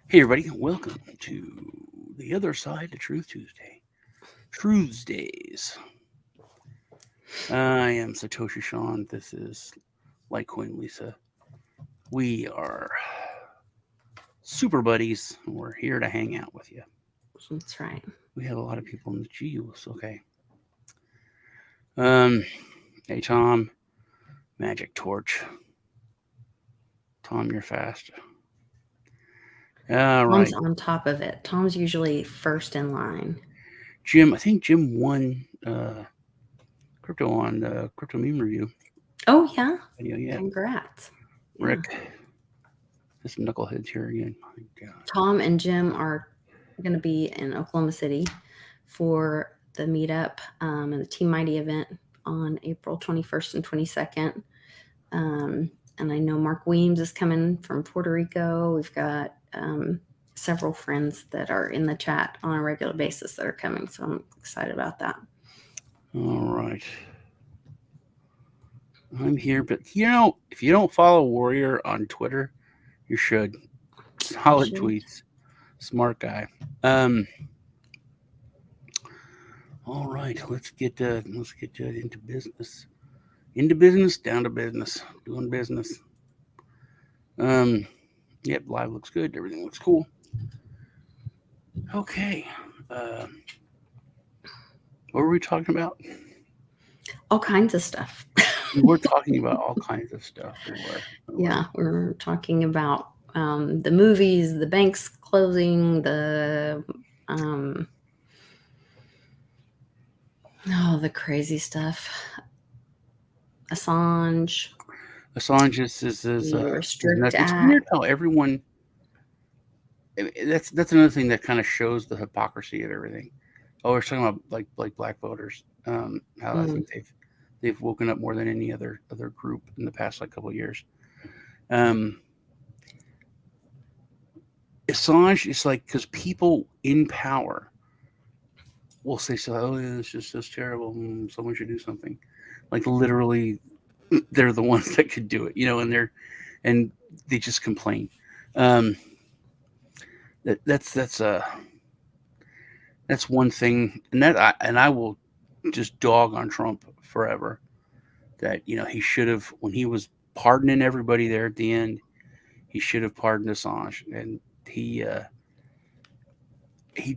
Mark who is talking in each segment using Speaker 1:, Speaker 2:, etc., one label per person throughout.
Speaker 1: Hey, everybody, welcome to the other side of Truth Tuesday. Tuesdays. I am Satoshi Sean. This is Litecoin Lisa. We are super buddies. We're here to hang out with you.
Speaker 2: That's right.
Speaker 1: We have a lot of people in the Geos. Okay. Hey, Tom. Magic Torch. Tom, you're fast. All right.
Speaker 2: Tom's on top of it. Tom's usually first in line.
Speaker 1: Jim, I think Jim won crypto on the Crypto Meme Review.
Speaker 2: Oh, yeah?
Speaker 1: Yeah.
Speaker 2: Congrats.
Speaker 1: Rick. There's some knuckleheads here again. My God.
Speaker 2: Tom and Jim are going to be in Oklahoma City for the meetup and the Team Mighty event on April 21st and 22nd. And I know Mark Weems is coming from Puerto Rico. We've got several friends that are in the chat on a regular basis that are coming. So I'm excited about that.
Speaker 1: All right. I'm here, but if you don't follow Warrior on Twitter, you should. Solid tweets. Smart guy. All right, let's get into business. Into business, down to business. Doing business. Yep, live looks good. Everything looks cool. Okay. What were we talking about?
Speaker 2: All kinds of stuff.
Speaker 1: We're talking about all kinds of stuff.
Speaker 2: Yeah, we're talking about the movies, the banks closing, the crazy stuff. Assange
Speaker 1: is
Speaker 2: Restrict
Speaker 1: it's weird how everyone. That's another thing that kind of shows the hypocrisy of everything. Oh, we're talking about like black voters. How I think they've woken up more than any other group in the past couple of years. Assange is because people in power will say, "Oh, yeah, it's just terrible. Someone should do something." Like literally, they're the ones that could do it, and they just complain. That's one thing, and I will just dog on Trump forever. That he should have, when he was pardoning everybody there at the end, he should have pardoned Assange, and he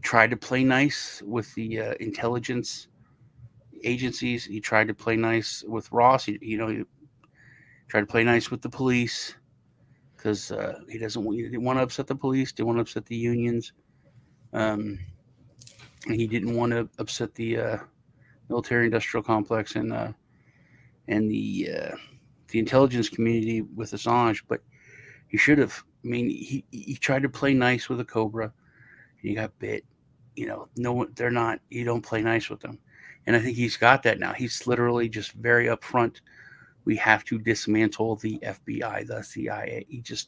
Speaker 1: tried to play nice with the intelligence agencies. He tried to play nice with Ross. He tried to play nice with the police because he didn't want to upset the police. Didn't want to upset the unions. And he didn't want to upset the military-industrial complex and the intelligence community with Assange. But he should have. I mean, he tried to play nice with a Cobra, and he got bit. No, they're not. You don't play nice with them. And I think he's got that now. He's literally just very upfront. We have to dismantle the FBI, the CIA. It's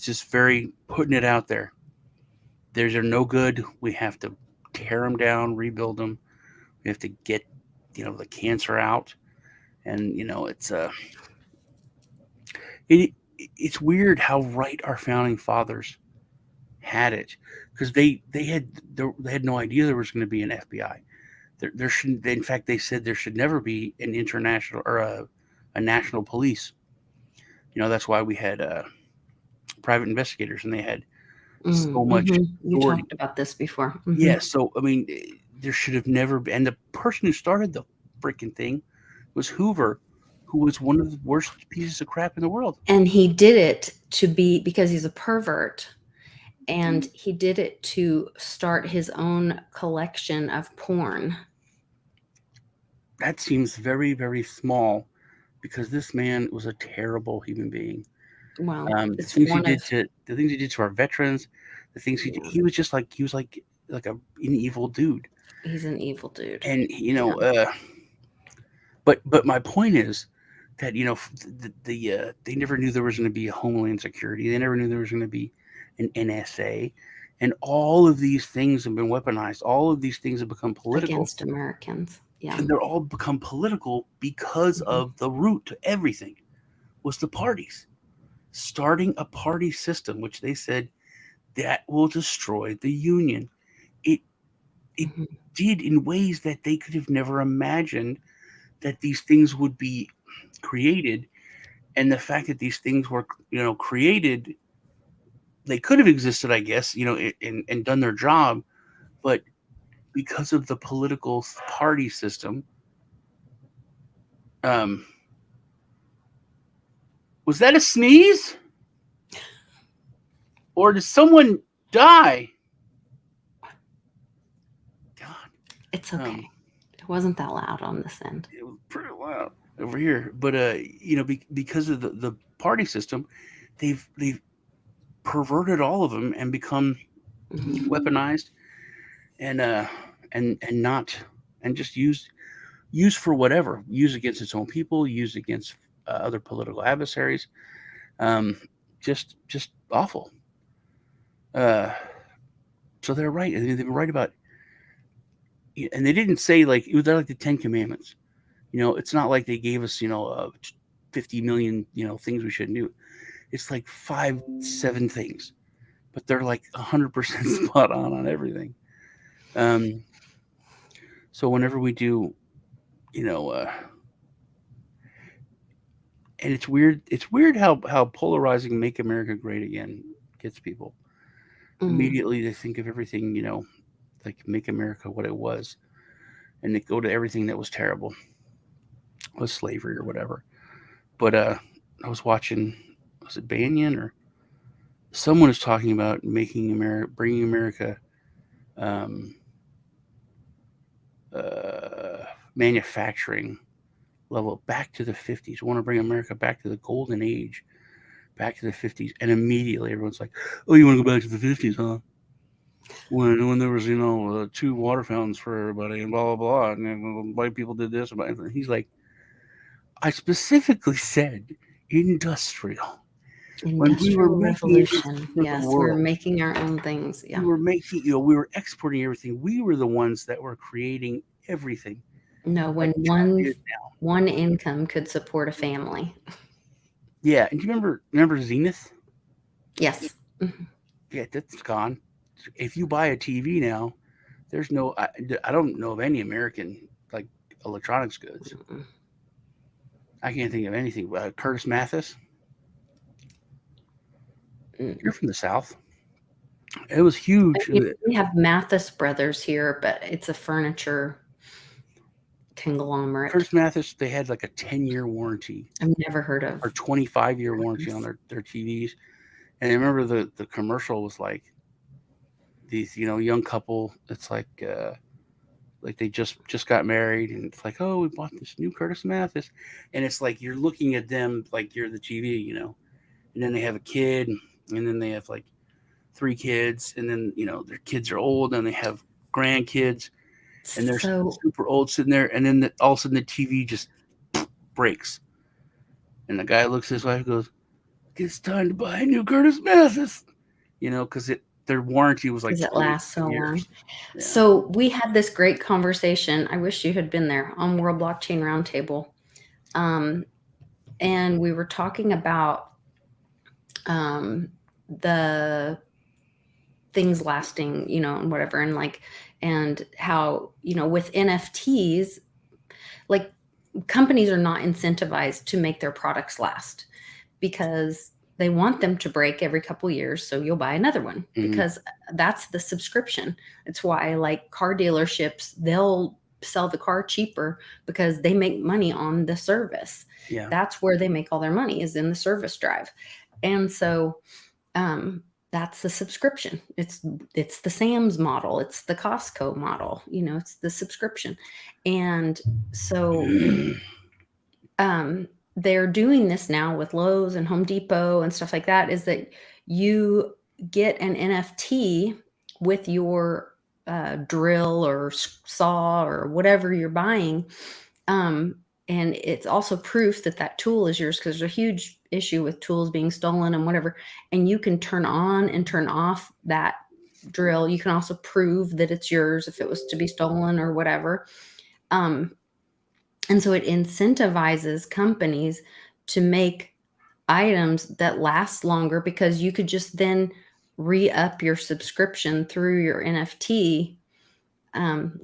Speaker 1: just very putting it out there. They're no good. We have to tear them down, rebuild them. We have to get, the cancer out. And, it's weird how right our founding fathers had it, because they had no idea there was going to be an FBI. There shouldn't. In fact, they said there should never be an international or a national police. That's why we had private investigators, and they had so much.
Speaker 2: You talked about this before.
Speaker 1: Yeah. So I mean, there should have never been. And the person who started the freaking thing was Hoover, who was one of the worst pieces of crap in the world.
Speaker 2: And he did it because he's a pervert. And he did it to start his own collection of porn.
Speaker 1: That seems very, very small, because this man was a terrible human being.
Speaker 2: Well,
Speaker 1: The
Speaker 2: it's
Speaker 1: things he
Speaker 2: one of
Speaker 1: did to our veterans, the things
Speaker 2: yeah,
Speaker 1: he was just like an evil dude.
Speaker 2: he's an evil dude.
Speaker 1: And
Speaker 2: Yeah.
Speaker 1: but my point is that they never knew there was going to be a Homeland Security. They never knew there was going to be an NSA, and all of these things have been weaponized. All of these things have become political.
Speaker 2: Against Americans. Yeah.
Speaker 1: And they're all become political because
Speaker 2: Mhm.
Speaker 1: of the root to everything was the parties. Starting a party system, which they said that will destroy the union. It it
Speaker 2: Mhm.
Speaker 1: did in ways that they could have never imagined that these things would be created, and the fact that these things were created, they could have existed, I guess, and done their job, but because of the political party system, um, was that a sneeze or did someone die? God,
Speaker 2: It's
Speaker 1: um,
Speaker 2: okay. It wasn't that loud on this end.
Speaker 1: it was pretty loud over here, but because of the party system, they've perverted all of them and become
Speaker 2: Mhm.
Speaker 1: weaponized and not and just used for whatever, used against its own people, used against other political adversaries. Um, just awful. Uh, so they're right. I mean, they were right about, and they didn't say like it was like the Ten Commandments. It's not like they gave us 50 million things we shouldn't do. It's like 5, 7 things, but they're like 100% spot on everything. Um, so whenever we do, you know, uh, and it's weird. It's weird how polarizing "Make America Great Again" gets people.
Speaker 2: Mhm.
Speaker 1: Immediately, they think of everything, like make America what it was, and they go to everything that was terrible, was slavery or whatever. But I was watching, was it Banyan or someone was talking about making America, bringing America, um, manufacturing level back to the 50s. We want to bring America back to the golden age, back to the 50s, and immediately everyone's like, "Oh, you want to go back to the 50s, huh? When there was two water fountains for everybody and blah blah blah, and then white people did this." And he's like, "I specifically said industrial. When we were
Speaker 2: Industrial
Speaker 1: making it
Speaker 2: revolution.
Speaker 1: for the
Speaker 2: Yes, we're
Speaker 1: world,
Speaker 2: making our own things.
Speaker 1: we
Speaker 2: Yeah.
Speaker 1: were making, we were exporting everything. We were the ones that were creating everything,
Speaker 2: No,
Speaker 1: like
Speaker 2: when
Speaker 1: China
Speaker 2: one
Speaker 1: is."
Speaker 2: one income could support a family.
Speaker 1: Yeah, and do you remember Zenith?
Speaker 2: Yes.
Speaker 1: Yeah, that's gone. If you buy a TV now, there's no. I don't know of any American like electronics goods.
Speaker 2: Mhm.
Speaker 1: I can't think of anything. Curtis Mathis, you're
Speaker 2: Mm.
Speaker 1: from the South. It was huge.
Speaker 2: We have Mathis Brothers here, but it's a furniture conglomerate.
Speaker 1: Curtis Mathis, they had like a 10-year warranty
Speaker 2: I've never heard of
Speaker 1: or 25-year warranty on
Speaker 2: Mathis.
Speaker 1: their TVs. And I remember the commercial was like these young couple. It's like they just got married and it's like, oh, we bought this new Curtis Mathis, and it's like you're looking at them like you're the TV. And then they have a kid, and then they have like 3 kids, and then their kids are old and they have grandkids, and they're
Speaker 2: So
Speaker 1: super old sitting there, and then all of a sudden the TV just breaks, and the guy looks at his wife and goes, "It's time to buy a new Curtis Mathis," because their warranty was like
Speaker 2: because it
Speaker 1: 20
Speaker 2: lasts so long.
Speaker 1: years. Yeah.
Speaker 2: So we had this great conversation. I wish you had been there on World Blockchain Roundtable. Um, and we were talking about um, the things lasting, and whatever, and like, and how, with NFTs, like companies are not incentivized to make their products last because they want them to break every couple years, so you'll buy another one
Speaker 1: Hmm.
Speaker 2: because that's the subscription. It's why like car dealerships, they'll sell the car cheaper because they make money on the service.
Speaker 1: Yeah.
Speaker 2: That's where they make all their money, is in the service drive. And so um that's the subscription. It's the Sam's model, it's the Costco model, it's the subscription. And so um they're doing this now with Lowe's and Home Depot and stuff like that, is that you get an NFT with your drill or saw or whatever you're buying. And it's also proof that that tool is yours, because there's a huge issue with tools being stolen and whatever. And you can turn on and turn off that drill. You can also prove that it's yours if it was to be stolen or whatever. And so it incentivizes companies to make items that last longer, because you could just then re-up your subscription through your NFT,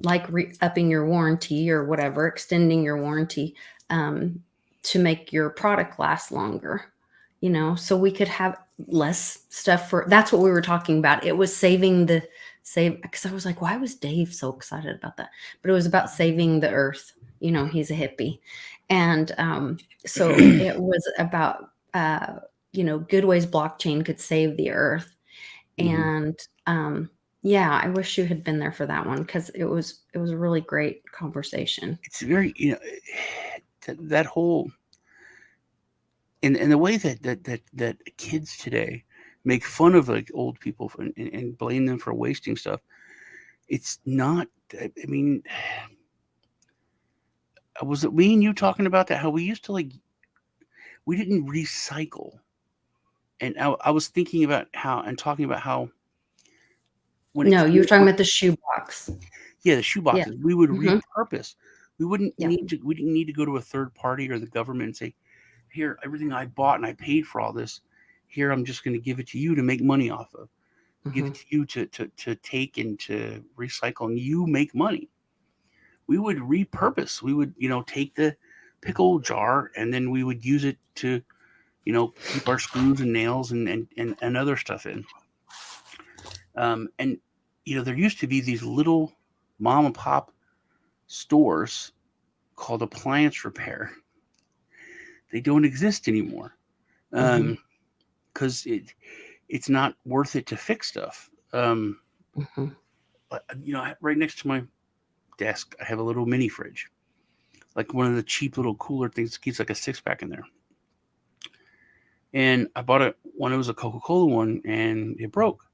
Speaker 2: like upping your warranty or whatever, extending your warranty, to make your product last longer. So we could have less stuff for. That's what we were talking about. It was because I was like, why was Dave so excited about that? But it was about saving the earth. He's a hippie, and so it was about good ways blockchain could save the earth. And yeah, I wish you had been there for that one, because it was a really great conversation.
Speaker 1: It's very, that whole, and the way that kids today make fun of like old people and blame them for wasting stuff. It's not. I mean, was it me and you talking about that? How we used to we didn't recycle, and I was thinking about talking about how
Speaker 2: No, you were talking about the shoebox.
Speaker 1: Yeah, the shoe boxes. We would repurpose. We wouldn't
Speaker 2: Yeah.
Speaker 1: need to. We didn't need to go to a third party or the government and say, "Here, everything I bought and I paid for all this. Here, I'm just going to give it to you to make money off of. Give it to you to take and to recycle, and you make money." We would repurpose. We would, take the pickle jar and then we would use it to, keep our screws and nails and other stuff in. And there used to be these little mom and pop stores called appliance repair. They don't exist anymore because it's not worth it to fix stuff. But, right next to my desk, I have a little mini fridge, like one of the cheap little cooler things that keeps like a 6-pack in there. And I bought it when it was a Coca-Cola one, and it broke,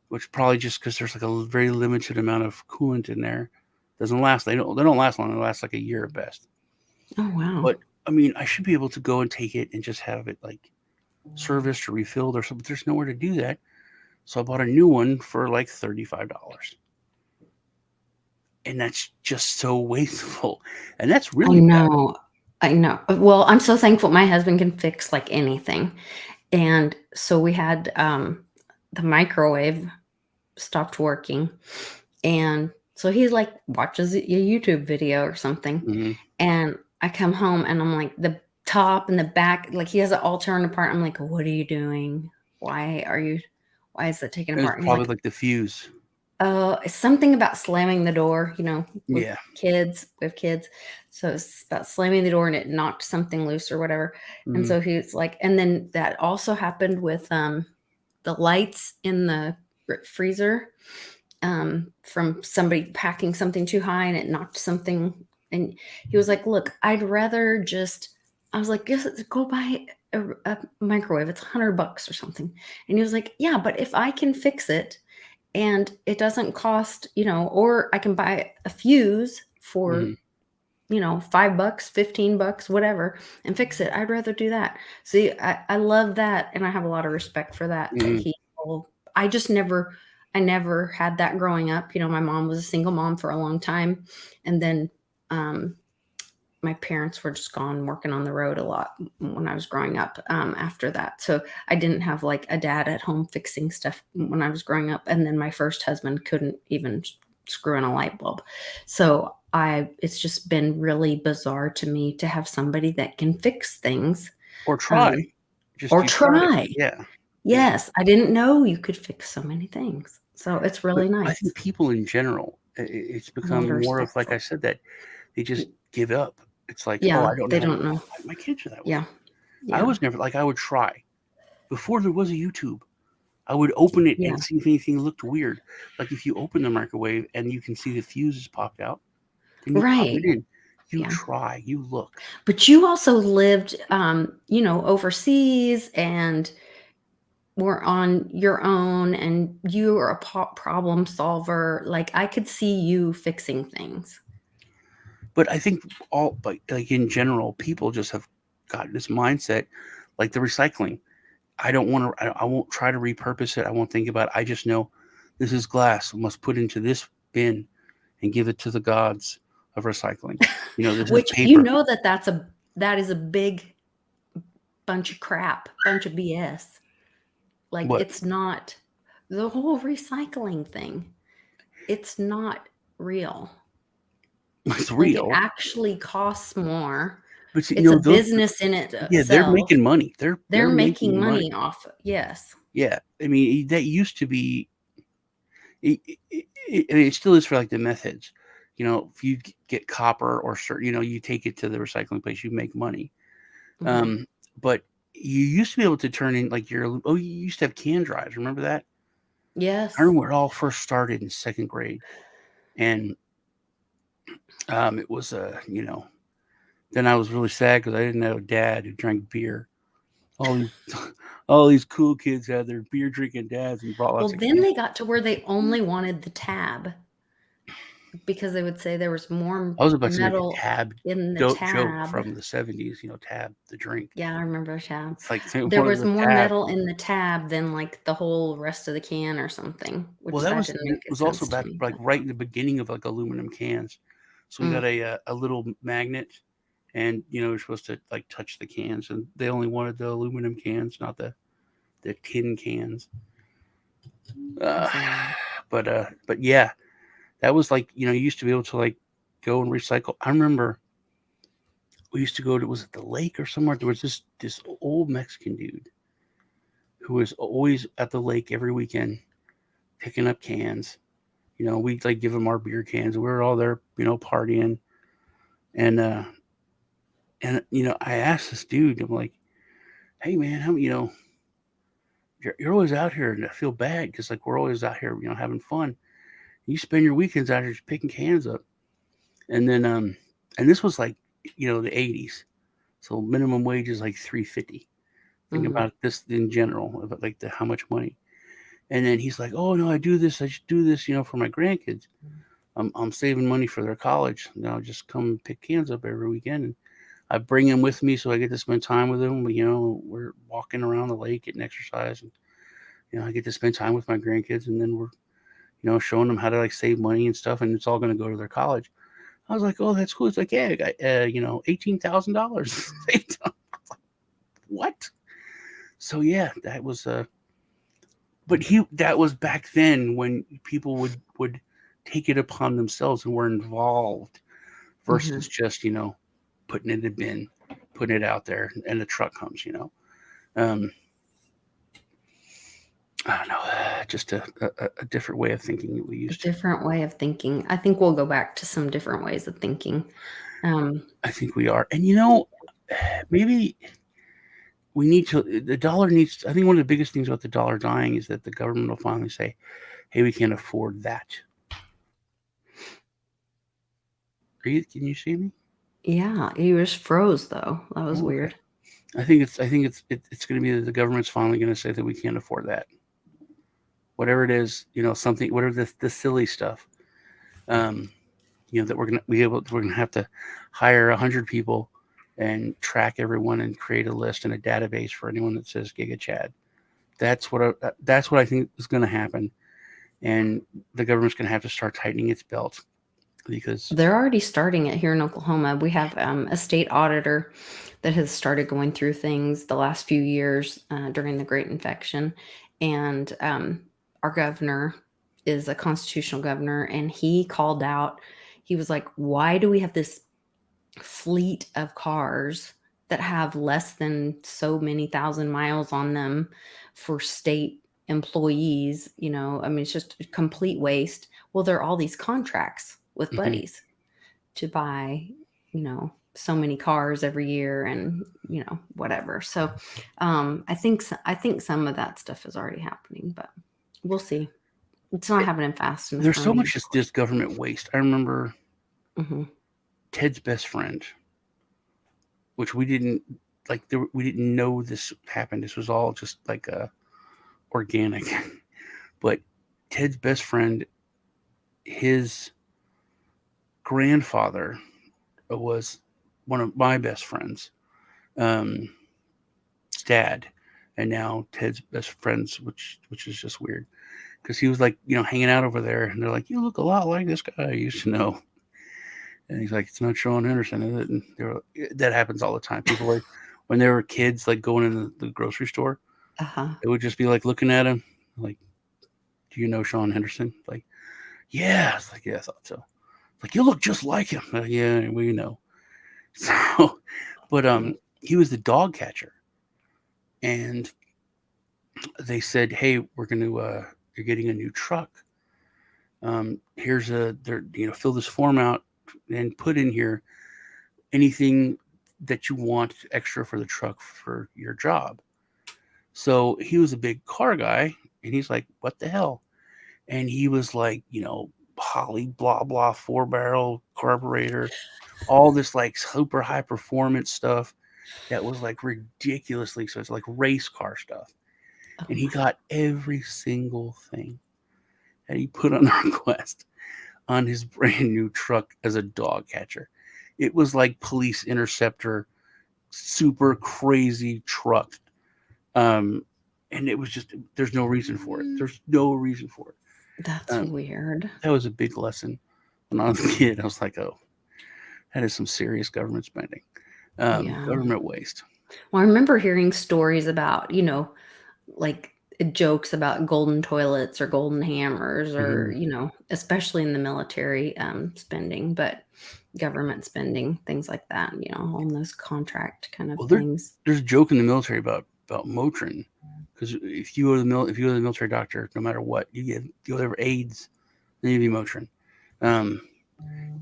Speaker 1: which probably just because there's like a very limited amount of coolant in there. Doesn't last. They don't last long. They last like a year at best.
Speaker 2: Oh wow!
Speaker 1: But I mean, I should be able to go and take it and just have it like serviced or refilled or something. But there's nowhere to do that, so I bought a new one for like $35. And that's just so wasteful. And that's really bad.
Speaker 2: I know. Well, I'm so thankful my husband can fix like anything. And so we had the microwave stopped working. And so he's like watches a YouTube video or something. And I come home and I'm like, the top and the back, like he has it all torn apart. I'm like, what are you doing? Why is it taking apart?
Speaker 1: It's probably like the fuse.
Speaker 2: It's something about slamming the door, with
Speaker 1: Yeah.
Speaker 2: kids, with kids. So it's about slamming the door and it knocked something loose or whatever. And so he's like, and then that also happened with the lights in the freezer, from somebody packing something too high and it knocked something. And he was like, look, I was like, just go buy a microwave. It's $100 or something. And he was like, yeah, but if I can fix it, and it doesn't cost, or I can buy a fuse for, $5, $15, whatever, and fix it. I'd rather do that. See, I love that. And I have a lot of respect for that. I never had that growing up. My mom was a single mom for a long time. And then, my parents were just gone working on the road a lot when I was growing up, after that. So I didn't have like a dad at home fixing stuff when I was growing up. And then my first husband couldn't even screw in a light bulb. So it's just been really bizarre to me to have somebody that can fix things.
Speaker 1: Or try.
Speaker 2: Try.
Speaker 1: Yeah.
Speaker 2: Yes. I didn't know you could fix so many things. So it's really nice.
Speaker 1: I think people in general, it's become more of, like I said, that they just give up. It's like,
Speaker 2: yeah,
Speaker 1: I don't know.
Speaker 2: They don't know.
Speaker 1: My kids are that way.
Speaker 2: Yeah.
Speaker 1: I was never I would try. Before there was a YouTube, I would open it and see if anything looked weird. Like if you open the microwave and you can see the fuses popped out, then you pop it in. You
Speaker 2: Yeah.
Speaker 1: try, you look.
Speaker 2: But you also lived, overseas and were on your own, and you were a problem solver. Like, I could see you fixing things.
Speaker 1: But I think all, but like in general, people just have got this mindset, like the recycling. I don't want to. I won't try to repurpose it. I won't think about it. I just know this is glass. We must put into this bin and give it to the gods of recycling. This is
Speaker 2: Which,
Speaker 1: paper.
Speaker 2: that is a big bunch of crap, bunch of BS. Like,
Speaker 1: What?
Speaker 2: it's not the whole recycling thing. It's not real.
Speaker 1: It's
Speaker 2: Like, it
Speaker 1: real.
Speaker 2: actually costs more.
Speaker 1: But see,
Speaker 2: It's a
Speaker 1: those.
Speaker 2: business in it
Speaker 1: Yeah, they're
Speaker 2: itself.
Speaker 1: making money.
Speaker 2: They're
Speaker 1: They're
Speaker 2: making
Speaker 1: making money.
Speaker 2: money off. Yes.
Speaker 1: Yeah, I mean that used to be. I mean, it still is for like the methods. If you get copper or certain, you take it to the recycling place, you make money.
Speaker 2: Hmm.
Speaker 1: Um, but you used to be able to turn in like you used to have can drives. Remember that? I
Speaker 2: Yes.
Speaker 1: remember where it all first started in second grade, and it was Then I was really sad because I didn't have a dad who drank beer. All these, all these cool kids had their beer drinking dads and brought
Speaker 2: Well,
Speaker 1: lots of
Speaker 2: then
Speaker 1: cans.
Speaker 2: they got to where they only wanted the tab because they would say there was more
Speaker 1: I was about to make a
Speaker 2: metal
Speaker 1: tab
Speaker 2: in the
Speaker 1: joke
Speaker 2: tab.
Speaker 1: from the '70s. Tab the drink.
Speaker 2: Yeah, I remember tab.
Speaker 1: It's like
Speaker 2: There
Speaker 1: one of
Speaker 2: was
Speaker 1: the
Speaker 2: more
Speaker 1: tab.
Speaker 2: metal in the tab than like the whole rest of the can or something,
Speaker 1: Well,
Speaker 2: which
Speaker 1: that
Speaker 2: that
Speaker 1: was
Speaker 2: didn't
Speaker 1: it
Speaker 2: make
Speaker 1: was also
Speaker 2: sense to
Speaker 1: back
Speaker 2: me.
Speaker 1: like
Speaker 2: But
Speaker 1: right in the beginning of like aluminum cans. So we got
Speaker 2: mm,
Speaker 1: a little magnet, and you're supposed to like touch the cans, and they only wanted the aluminum cans, not the tin cans. Uh,
Speaker 2: that's annoying.
Speaker 1: but yeah, that was like you used to be able to like go and recycle. I remember we used to go to, was it the lake or somewhere? There was this old Mexican dude who was always at the lake every weekend picking up cans. We'd like give him our beer cans. We were all there, partying. And I asked this dude, I'm like, hey man, how you're always out here, and I feel bad because like we're always out here, having fun. You spend your weekends out here just picking cans up. And then and this was like, the '80s. So minimum wage is like 350. Think
Speaker 2: Hmm.
Speaker 1: about this in general, about like how much money. And then he's like, "Oh no, I do this. I just do this, for my grandkids. I'm saving money for their college. Just come pick cans up every weekend, and I bring them with me so I get to spend time with them. We're walking around the lake, getting exercise, and I get to spend time with my grandkids, and then we're showing them how to like save money and stuff, and it's all going to go to their college." I was like, "Oh, that's cool." It's like, "Yeah, I got $18,000." What? So yeah, that was but that was back then when people would take it upon themselves and were involved
Speaker 2: Hmm.
Speaker 1: versus just putting it in a bin, putting it out there, and the truck comes. Um, I don't know, just a different way of thinking that we
Speaker 2: A
Speaker 1: used to.
Speaker 2: different way of thinking. I think we'll go back to some different ways of thinking. Um,
Speaker 1: I think we are, and maybe we need to. The dollar needs. I think one of the biggest things about the dollar dying is that the government will finally say, "Hey, we can't afford that." Can you see me?
Speaker 2: yeah, you just froze though. That was
Speaker 1: Oh, okay.
Speaker 2: weird.
Speaker 1: I think it's going to be that the government's finally going to say that we can't afford that. Whatever it is, something, whatever the silly stuff, um, that we're gonna have to hire 100 people and track everyone and create a list and a database for anyone that says Giga Chad. That's what I think is going to happen, and the government's going to have to start tightening its belt because
Speaker 2: They're already starting it here in Oklahoma. We have a state auditor that has started going through things the last few years during the Great Infection. And our governor is a constitutional governor, and he called out, he was like, why do we have this fleet of cars that have less than so many thousand miles on them for state employees? I mean, it's just a complete waste. Well, there are all these contracts with
Speaker 1: mhm.
Speaker 2: buddies to buy, so many cars every year and, whatever. So I think some of that stuff is already happening, but we'll see. It's not happening fast enough
Speaker 1: There's
Speaker 2: for
Speaker 1: so
Speaker 2: me.
Speaker 1: much just government waste. I remember
Speaker 2: Hmm.
Speaker 1: Ted's best friend, which we didn't like. We didn't know this happened. This was all just like organic. But Ted's best friend, his grandfather was one of my best friends, um, dad, and now Ted's best friends, which is just weird because he was like hanging out over there, and they're like, "You look a lot like this guy I used to know," and he's like, "It's not Sean Henderson, is it?" And that happens all the time. People like when they were kids, like going in the grocery store,
Speaker 2: Uh-huh.
Speaker 1: it would just be like looking at him, like, "Do you know Sean Henderson?" Like, yeah, it's like, yeah, I thought so. Like, you look just like him. Yeah, we know. So, but he was the dog catcher, and they said, "Hey, we're going to you're getting a new truck. Here's fill this form out and put in here anything that you want extra for the truck for your job." So he was a big car guy, and he's like, "What the hell?" And he was like, Holly blah blah 4 barrel carburetor, all this like super high performance stuff that was like ridiculously so it's like race car stuff.
Speaker 2: Oh
Speaker 1: And he
Speaker 2: my.
Speaker 1: got every single thing that he put on the request on his brand new truck as a dog catcher. It was like police interceptor, super crazy truck. Um, and it was just there's no reason for it. There's no reason for it.
Speaker 2: That's weird.
Speaker 1: That was a big lesson when I was a kid. I was like, oh, that is some serious government spending,
Speaker 2: Yeah.
Speaker 1: government waste.
Speaker 2: Well, I remember hearing stories about, like jokes about golden toilets or golden hammers or,
Speaker 1: Hmm.
Speaker 2: especially in the military spending, but government spending, things like that, on those contract kind of
Speaker 1: Well,
Speaker 2: things.
Speaker 1: there's a joke in the military about Motrin, because if you go to the military doctor, no matter what, you have AIDS, then you give you Motrin. Um,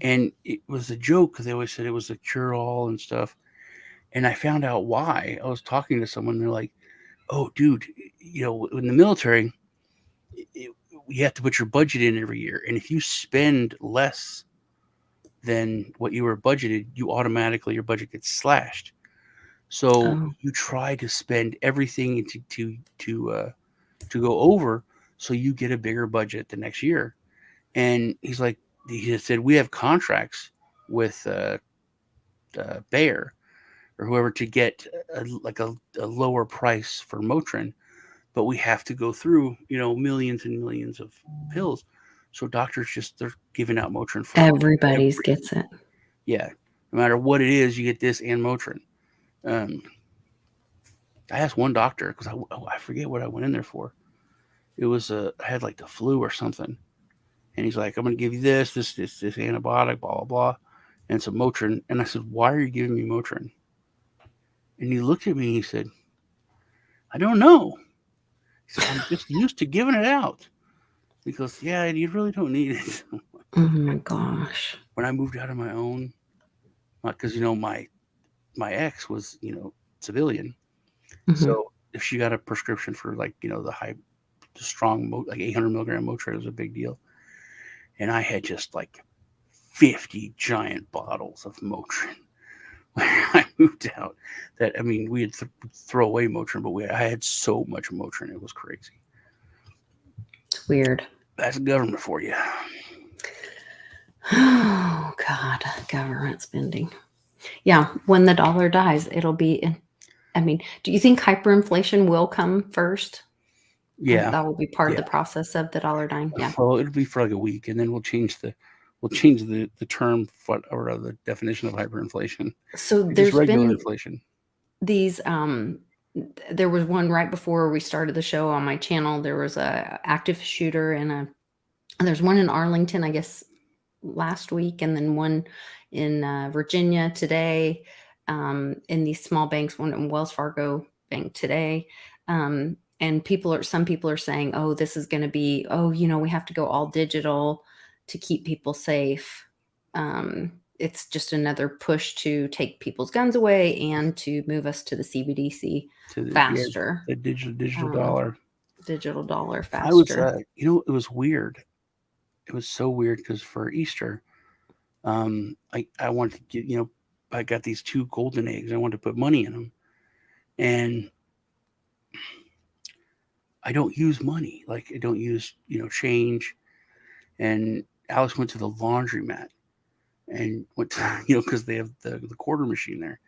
Speaker 1: and it was a joke because they always said it was a cure all and stuff. And I found out why. I was talking to someone, and they're like, "Oh, dude, in the military, it, you have to put your budget in every year, and if you spend less than what you were budgeted, you automatically your budget gets slashed. So
Speaker 2: Oh,
Speaker 1: you try to spend everything to go over, so you get a bigger budget the next year." And he said, we have contracts with Bayer or whoever to get a lower price for Motrin, but we have to go through millions and millions of pills. So doctors they're giving out Motrin for
Speaker 2: everybody's
Speaker 1: every,
Speaker 2: gets it.
Speaker 1: yeah, no matter what it is, you get this and Motrin. Um, I asked one doctor because I forget what I went in there for. It was I had like the flu or something, and he's like, "I'm going to give you this antibiotic, blah blah blah, and some Motrin." And I said, "Why are you giving me Motrin?" And he looked at me and he said, "I don't know." He said, "I'm just used to giving it out." He goes, "Yeah, you really don't need it."
Speaker 2: Oh my gosh.
Speaker 1: When I moved out on my own, because my ex was civilian,
Speaker 2: Hmm.
Speaker 1: so if she got a prescription for like the strong like 800 milligram Motrin, was a big deal, and I had just like 50 giant bottles of Motrin when I moved out. That I mean, we had throw away Motrin, but I had so much Motrin, it was crazy.
Speaker 2: It's weird.
Speaker 1: That's government for you.
Speaker 2: Oh God, government spending. Yeah, when the dollar dies, it'll be. I mean, do you think hyperinflation will come first?
Speaker 1: Yeah,
Speaker 2: That will be part of
Speaker 1: yeah.
Speaker 2: the process of the dollar dying. Yeah.
Speaker 1: Well, it'll be for like a week, and then we'll change the term for, or the definition of hyperinflation.
Speaker 2: So
Speaker 1: It's just
Speaker 2: there's
Speaker 1: regular
Speaker 2: been
Speaker 1: inflation.
Speaker 2: these. There was one right before we started the show on my channel. There was a active shooter and there's one in Arlington, I guess, last week, and then one in Virginia today. In these small banks, one in Wells Fargo Bank today. And some people are saying, oh, this is going to be, oh, we have to go all digital to keep people safe. It's just another push to take people's guns away and to move us to the CBDC
Speaker 1: To
Speaker 2: faster,
Speaker 1: the digital
Speaker 2: um,
Speaker 1: dollar.
Speaker 2: digital dollar
Speaker 1: I was,
Speaker 2: faster.
Speaker 1: it was weird. It was so weird because for Easter, I wanted to get, I got these two golden eggs. I wanted to put money in them, and I don't use money. Like I don't use, change. And Alex went to the laundromat and went to, because they have the quarter machine there.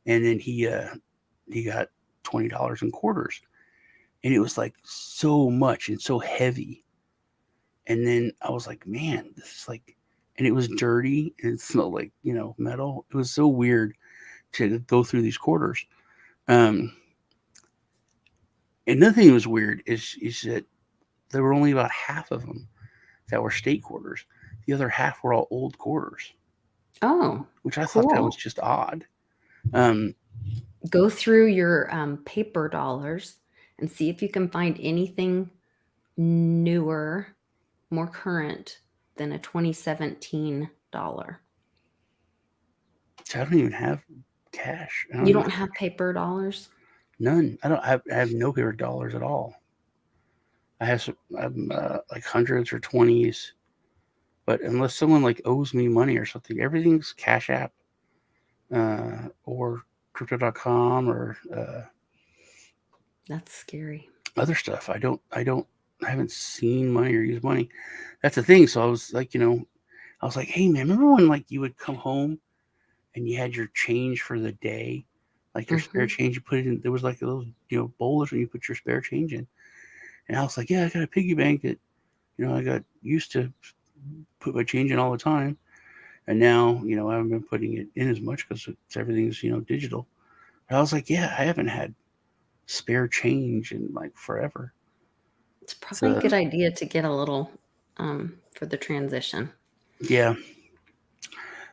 Speaker 1: And then he got $20 in quarters, and it was like so much and so heavy. And then I was like, man, this is like, and it was dirty and it smelled like, metal. It was so weird to go through these quarters. Um, Another thing that was weird is that there were only about half of them that were state quarters. The other half were all old quarters,
Speaker 2: Oh,
Speaker 1: which I thought that was
Speaker 2: cool.
Speaker 1: just odd. Um,
Speaker 2: Go through your paper dollars and see if you can find anything newer, more current than a 2017 dollar.
Speaker 1: so I don't even have cash. I
Speaker 2: You
Speaker 1: don't have
Speaker 2: don't have paper dollars?
Speaker 1: none. I have no paper dollars at all. I have like hundreds or twenties, but unless someone like owes me money or something, everything's Cash App or Crypto.com or
Speaker 2: That's scary.
Speaker 1: other stuff. I haven't seen money or used money. That's the thing. So I was like, I was like, hey man, remember when like you would come home and you had your change for the day, like your spare
Speaker 2: Hmm.
Speaker 1: change, you put it in. There was like those bowlers when you put your spare change in. And I was like, yeah, I got a piggy bank that I got used to put my change in all the time. And now, I haven't been putting it in as much because everything's, digital. But I was like, yeah, I haven't had spare change in like forever.
Speaker 2: It's probably a
Speaker 1: So
Speaker 2: good idea to get a little for the transition.
Speaker 1: yeah,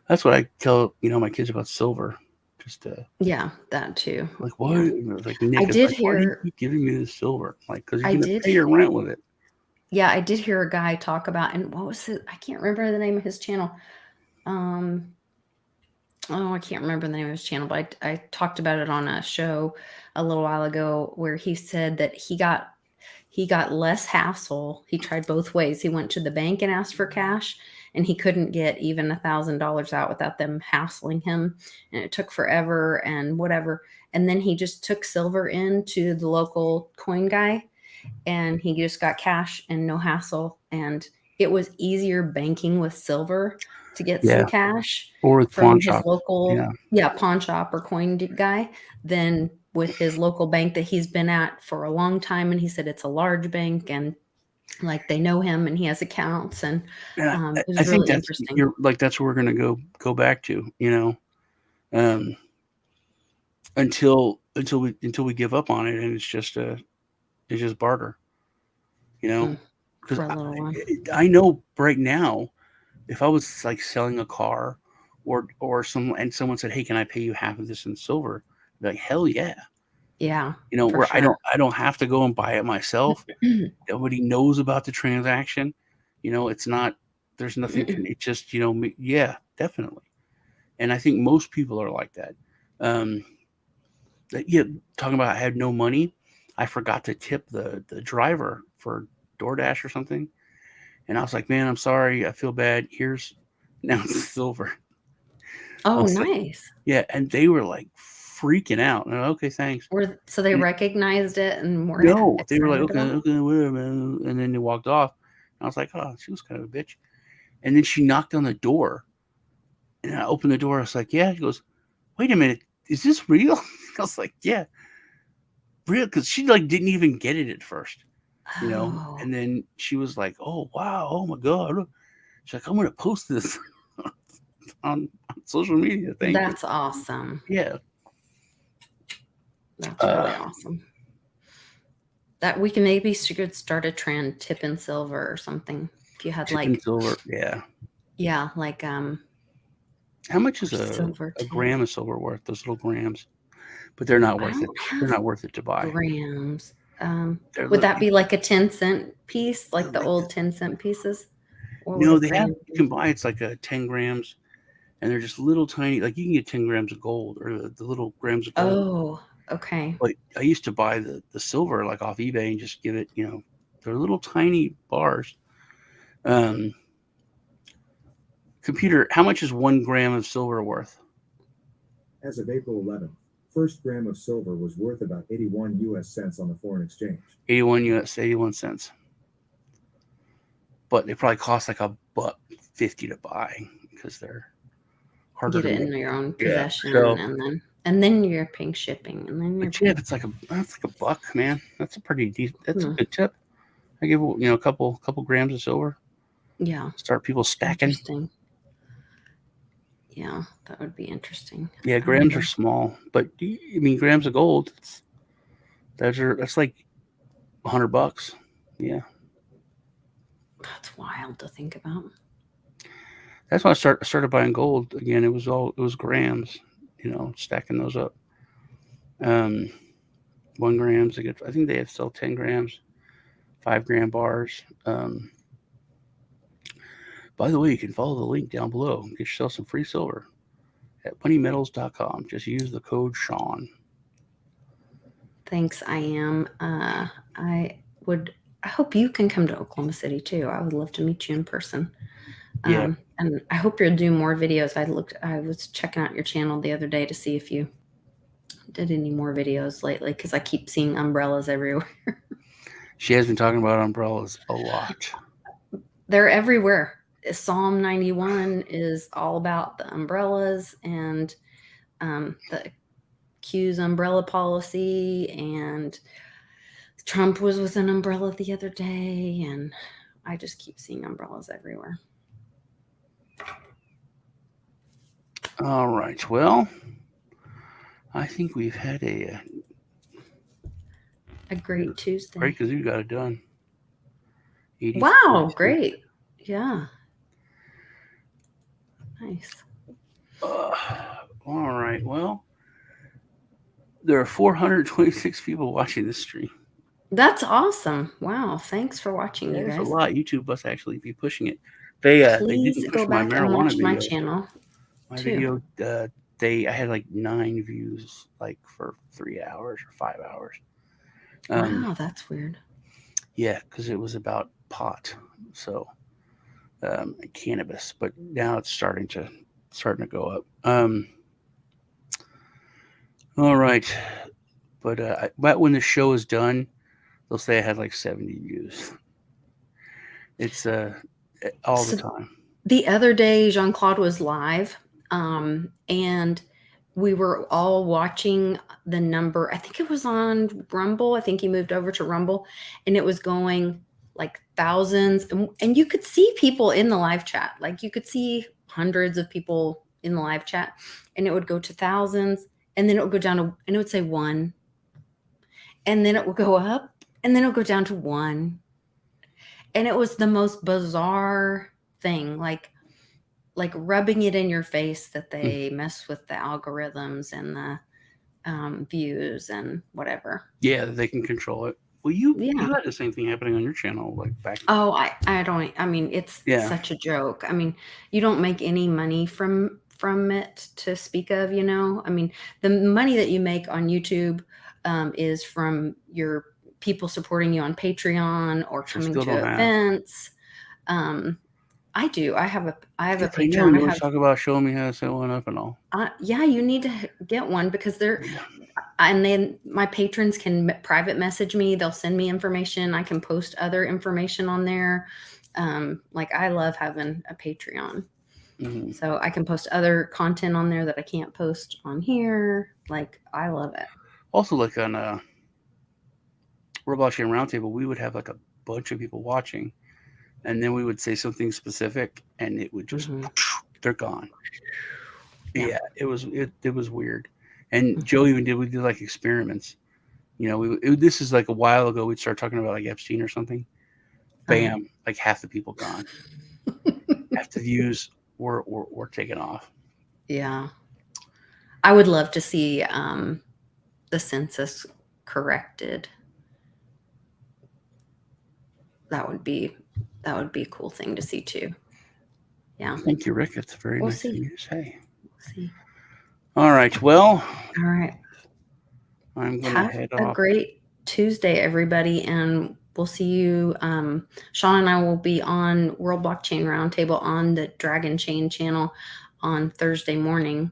Speaker 1: that's what I tell, my kids about silver. Just
Speaker 2: Yeah, that too.
Speaker 1: like, what?
Speaker 2: Yeah.
Speaker 1: Like
Speaker 2: I
Speaker 1: Nick is
Speaker 2: did
Speaker 1: like, why do you
Speaker 2: hear
Speaker 1: keep giving me this silver? Like, because
Speaker 2: I
Speaker 1: you're gonna
Speaker 2: did
Speaker 1: pay your rent with it.
Speaker 2: yeah, I did hear a guy talk about, and what was it? I can't remember the name of his channel. Um oh, I can't remember the name of his channel, but I talked about it on a show a little while ago where he said that he got less hassle. He tried both ways. He went to the bank and asked for cash, and he couldn't get even $1,000 out without them hassling him, and it took forever and whatever. And then he just took silver into the local coin guy, and he just got cash and no hassle. And it was easier banking with silver to get some
Speaker 1: Yeah,
Speaker 2: cash
Speaker 1: or with pawn
Speaker 2: from his
Speaker 1: shops.
Speaker 2: local,
Speaker 1: Yeah,
Speaker 2: yeah, pawn shop or guy than with his local bank that he's been at for a long time. And he said it's a large bank, and like they know him and he has accounts, and
Speaker 1: and
Speaker 2: it
Speaker 1: I
Speaker 2: was
Speaker 1: think
Speaker 2: really
Speaker 1: that's
Speaker 2: interesting.
Speaker 1: you're like that's what we're gonna go back to. Um, until we give up on it and it's just barter. You know,
Speaker 2: Mm,
Speaker 1: because
Speaker 2: for a little while.
Speaker 1: I know right now if I was like selling a car or someone said, "Hey, can I pay you half of this in silver?" I'd be like, "Hell yeah!"
Speaker 2: Yeah, for
Speaker 1: Where
Speaker 2: sure.
Speaker 1: I don't have to go and buy it myself. Nobody knows about the transaction. It's not. There's nothing. It's just yeah, definitely. And I think most people are like that. Um, yeah, talking about I had no money. I forgot to tip the driver for DoorDash or something, and I was like, "Man, I'm sorry. I feel bad. Here's now it's silver." I
Speaker 2: Oh,
Speaker 1: was like,
Speaker 2: nice.
Speaker 1: "Yeah," and they were like freaking out. And okay, thanks.
Speaker 2: So they
Speaker 1: And
Speaker 2: recognized it and were
Speaker 1: no, they were like,
Speaker 2: excited
Speaker 1: "Okay,
Speaker 2: about it?
Speaker 1: okay, whatever, man." And then they walked off. And I was like, "Oh, she was kind of a bitch." And then she knocked on the door, and I opened the door. I was like, "Yeah." She goes, "Wait a minute, is this real?" I was like, "Yeah, real," because she like didn't even get it at first.
Speaker 2: Oh,
Speaker 1: And then she was like, "Oh wow, oh my god." She's like, "I'm gonna post this on social media. Thank you."
Speaker 2: that's awesome.
Speaker 1: Yeah.
Speaker 2: That's
Speaker 1: Uh,
Speaker 2: really awesome. That we can maybe should start a trend, tip in silver or something. If you had
Speaker 1: Chip and
Speaker 2: like,
Speaker 1: silver. Yeah.
Speaker 2: yeah, like
Speaker 1: How much is
Speaker 2: silver
Speaker 1: a
Speaker 2: tip.
Speaker 1: gram of silver worth? Those little grams, but they're not
Speaker 2: I
Speaker 1: worth it.
Speaker 2: don't
Speaker 1: They're
Speaker 2: have
Speaker 1: not worth it to buy.
Speaker 2: grams.
Speaker 1: They're
Speaker 2: Would that
Speaker 1: literally
Speaker 2: be like a 10-cent piece, like the
Speaker 1: like
Speaker 2: old 10-cent pieces? What would a
Speaker 1: no. They have
Speaker 2: gram
Speaker 1: you
Speaker 2: be?
Speaker 1: can buy it's like a 10 grams, and they're just little tiny. Like you can get 10 grams of gold or the little grams of gold.
Speaker 2: Oh, okay.
Speaker 1: But I used to buy the silver like off eBay and just give it. They're little tiny bars. Um, Computer, how much is 1 gram of silver worth?
Speaker 3: As of April 11th, first gram of silver was worth about 81 US cents on the foreign exchange.
Speaker 1: 81 cents. But they probably cost like $1.50 to buy because they're harder
Speaker 2: Get
Speaker 1: to
Speaker 2: it in
Speaker 1: make.
Speaker 2: your own
Speaker 1: Yeah.
Speaker 2: possession,
Speaker 1: So,
Speaker 2: and then you're paying shipping, and then you're
Speaker 1: but yeah,
Speaker 2: paying.
Speaker 1: that's like $1, man. That's a pretty decent. That's a
Speaker 2: Hmm.
Speaker 1: good tip. I give a couple grams of silver.
Speaker 2: Yeah,
Speaker 1: Start people stacking.
Speaker 2: interesting. Yeah, that would be interesting.
Speaker 1: Yeah,
Speaker 2: I
Speaker 1: grams are
Speaker 2: wonder.
Speaker 1: small, but I mean grams of gold. That's like $100. Yeah,
Speaker 2: That's wild to think about.
Speaker 1: that's when I started buying gold again. It was grams. Stacking those up. Um, 1 grams. I think they have sell 10 grams, 5 gram bars. By the way, you can follow the link down below. Get yourself some free silver at moneymetals.com. Just use the code Sean.
Speaker 2: Thanks, I am. I would. I hope you can come to Oklahoma City too. I would love to meet you in person.
Speaker 1: Yeah,
Speaker 2: And I hope you'll do more videos. I was checking out your channel the other day to see if you did any more videos lately because I keep seeing umbrellas everywhere.
Speaker 1: she has been talking about umbrellas a lot.
Speaker 2: They're everywhere. Psalm 91 is all about the umbrellas and the Q's umbrella policy, and Trump was with an umbrella the other day, and I just keep seeing umbrellas everywhere.
Speaker 1: All right. Well, I think we've had
Speaker 2: A great Tuesday.
Speaker 1: great because you got it done.
Speaker 2: Wow, great. Yeah. Nice.
Speaker 1: All right. Well, there are 426 people watching this stream.
Speaker 2: That's awesome. Wow. Thanks for watching, you
Speaker 1: That's a
Speaker 2: guys.
Speaker 1: lot. YouTube must actually be pushing it. They
Speaker 2: Please
Speaker 1: didn't
Speaker 2: go
Speaker 1: push my
Speaker 2: back and
Speaker 1: marijuana
Speaker 2: watch my
Speaker 1: video.
Speaker 2: channel
Speaker 1: My
Speaker 2: too.
Speaker 1: video, I had like 9 views, like for 3 hours or 5 hours.
Speaker 2: Wow, that's weird.
Speaker 1: Yeah, because it was about pot, so cannabis. But now it's starting to go up. All right, but when the show is done, they'll say I had like 70 views. It's all the
Speaker 2: So
Speaker 1: time.
Speaker 2: the other day, Jean-Claude was live, and we were all watching the number. I think it was on Rumble. I think he moved over to Rumble, and it was going like thousands. And you could see people in the live chat. Like you could see hundreds of people in the live chat, and it would go to thousands, and then it would go down to, and it would say 1, and then it would go up, and then it would go down to 1. And it was the most bizarre thing, like rubbing it in your face that they mess with the algorithms and the views and whatever.
Speaker 1: Yeah, they can control it. Well, you
Speaker 2: Yeah.
Speaker 1: had the same thing happening on your channel, like back.
Speaker 2: Oh, I don't. I mean, it's such a joke. I mean, you don't make any money from it to speak of. I mean, the money that you make on YouTube is from your people supporting you on Patreon or coming to events. I do. I have a Patreon.
Speaker 1: I know you always talk about showing me how to set one up and all.
Speaker 2: Yeah, you need to get one because they're, and then my patrons can private message me. They'll send me information. I can post other information on there. Like I love having a Patreon. Mm-hmm. So I can post other content on there that I can't post on here. Like I love it.
Speaker 1: Also, like on Roblox and Roundtable, we would have like a bunch of people watching, and then we would say something specific, and it would just they're gone. Yeah, it was weird. And Joe even we did like experiments. This is like a while ago. We'd start talking about like Epstein or something. Bam, like half the people gone. Half the views were taken off.
Speaker 2: Yeah, I would love to see the census corrected. That would be a cool thing to see too. Yeah.
Speaker 1: Thank you, Rick. It's very nice of you to say.
Speaker 2: We'll see.
Speaker 1: All right. Well.
Speaker 2: All right.
Speaker 1: I'm going to head off.
Speaker 2: Have a great Tuesday, everybody, and we'll see you. Sean and I will be on World Blockchain Roundtable on the Dragon Chain channel on Thursday morning.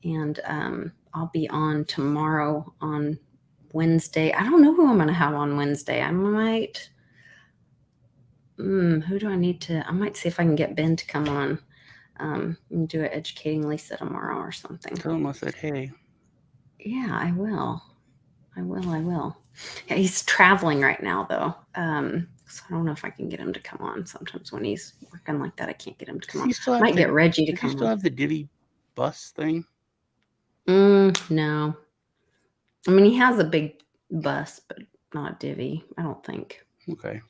Speaker 2: And I'll be on tomorrow on Wednesday. I don't know who I'm going to have on Wednesday. I might, who do I need to, I might see if I can get Ben to come on and do it Educating Lisa tomorrow or something.
Speaker 1: Tell him I said, hey.
Speaker 2: Yeah, I will. Yeah, he's traveling right now though. So I don't know if I can get him to come on. Sometimes when he's working like that, I can't get him to come on. Might get Reggie to come on.
Speaker 1: Does he still have the Divvy bus thing?
Speaker 2: No. I mean, he has a big bus, but not Divvy, I don't think.
Speaker 1: Okay.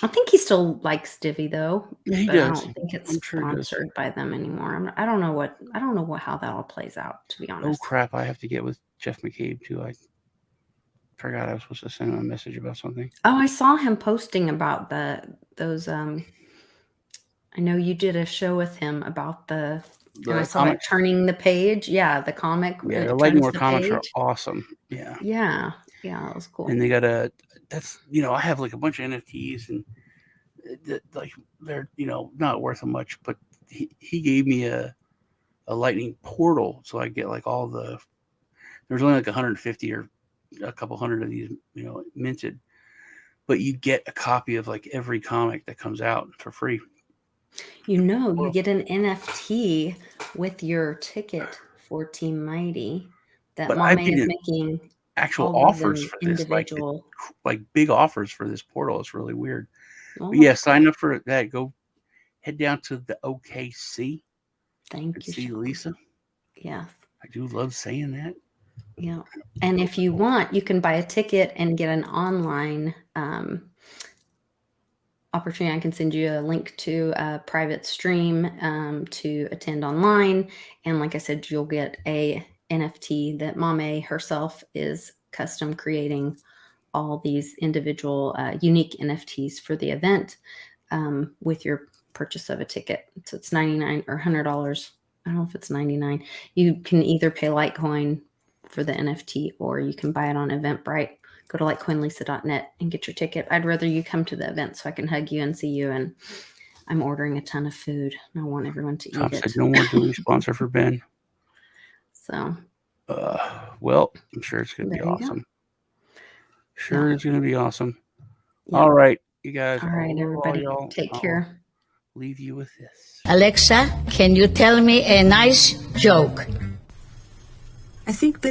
Speaker 2: I think he still likes Divvy though.
Speaker 1: Yeah, he
Speaker 2: but
Speaker 1: does.
Speaker 2: I don't think it's sponsored by them anymore. I don't know how that all plays out, to be honest.
Speaker 1: Oh crap! I have to get with Jeff McCabe too. I forgot I was supposed to send him a message about something.
Speaker 2: Oh, I saw him posting about those. I know you did a show with him about and I saw it turning the page. Yeah, the comic.
Speaker 1: Yeah, the Lightning comics are awesome. Yeah.
Speaker 2: Yeah, that was cool.
Speaker 1: And they got I have like a bunch of NFTs and like they're not worth much, but he gave me a Lightning portal, so I get like all the. There's only like 150 or a couple hundred of these, minted, but you get a copy of like every comic that comes out for free.
Speaker 2: You get an NFT with your ticket for Team Mighty that Mame is making
Speaker 1: actual offers for this, like big offers for this portal. It's really weird. Oh, but yeah, sign up for that. Go head down to the OKC.
Speaker 2: Thank you.
Speaker 1: See Lisa.
Speaker 2: Yeah.
Speaker 1: I do love saying that.
Speaker 2: Yeah. And if you want, you can buy a ticket and get an online opportunity. I can send you a link to a private stream to attend online. And like I said, you'll get a NFT that Mame herself is custom creating all these individual unique NFTs for the event with your purchase of a ticket. So it's $99 or $100. I don't know if it's $99. You can either pay Litecoin for the NFT or you can buy it on Eventbrite. Go to litecoinlisa.net and get your ticket. I'd rather you come to the event so I can hug you and see you. And I'm ordering a ton of food. And I want everyone to eat it.
Speaker 1: No more doing sponsor for Ben.
Speaker 2: So.
Speaker 1: Well, I'm sure it's going to be awesome. Sure, it's going to be awesome. Yeah. All right, you guys.
Speaker 2: All right, everybody. Take care.
Speaker 1: Leave you with this.
Speaker 4: Alexa, can you tell me a nice joke?
Speaker 5: I think